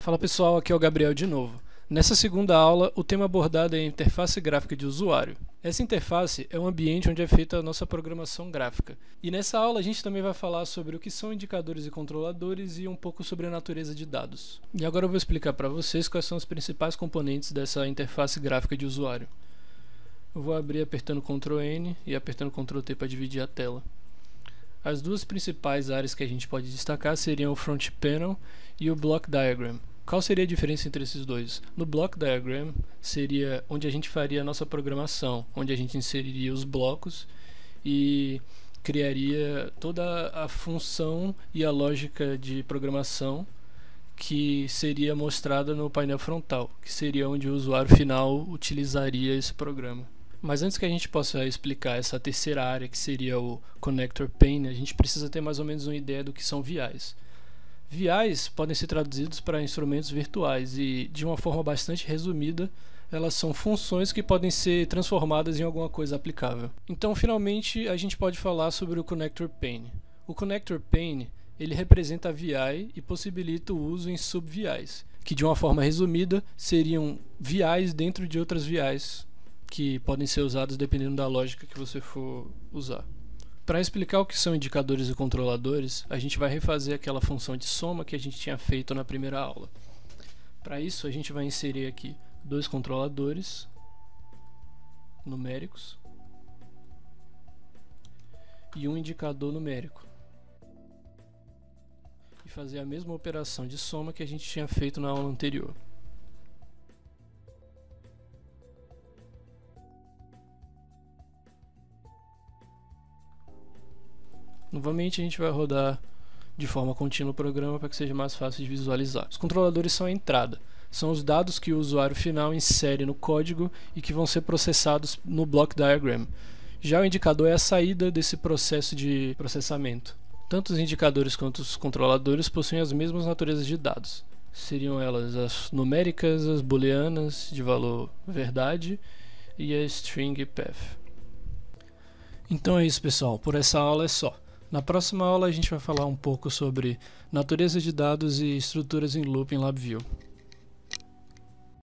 Fala pessoal, aqui é o Gabriel de novo. Nessa segunda aula, o tema abordado é a interface gráfica de usuário. Essa interface é um ambiente onde é feita a nossa programação gráfica. E nessa aula a gente também vai falar sobre o que são indicadores e controladores e um pouco sobre a natureza de dados. E agora eu vou explicar para vocês quais são os principais componentes dessa interface gráfica de usuário. Eu vou abrir apertando Ctrl N e apertando Ctrl T para dividir a tela. As duas principais áreas que a gente pode destacar seriam o Front Panel e o Block Diagram. Qual seria a diferença entre esses dois? No Block Diagram seria onde a gente faria a nossa programação, onde a gente inseriria os blocos e criaria toda a função e a lógica de programação que seria mostrada no painel frontal, que seria onde o usuário final utilizaria esse programa. Mas antes que a gente possa explicar essa terceira área, que seria o Connector Pane, a gente precisa ter mais ou menos uma ideia do que são VIs. VIs podem ser traduzidos para instrumentos virtuais e, de uma forma bastante resumida, elas são funções que podem ser transformadas em alguma coisa aplicável. Então, finalmente, a gente pode falar sobre o Connector Pane. O Connector Pane ele representa a VI e possibilita o uso em sub-VIs, que, de uma forma resumida, seriam VIs dentro de outras VIs, que podem ser usados dependendo da lógica que você for usar. Para explicar o que são indicadores e controladores, a gente vai refazer aquela função de soma que a gente tinha feito na primeira aula. Para isso, a gente vai inserir aqui dois controladores numéricos e um indicador numérico. E fazer a mesma operação de soma que a gente tinha feito na aula anterior. Novamente a gente vai rodar de forma contínua o programa para que seja mais fácil de visualizar. Os controladores são a entrada, são os dados que o usuário final insere no código e que vão ser processados no Block Diagram. Já o indicador é a saída desse processo de processamento. Tanto os indicadores quanto os controladores possuem as mesmas naturezas de dados. Seriam elas as numéricas, as booleanas de valor verdade e a string path. Então é isso, pessoal, por essa aula é só. Na próxima aula a gente vai falar um pouco sobre natureza de dados e estruturas em loop em LabVIEW.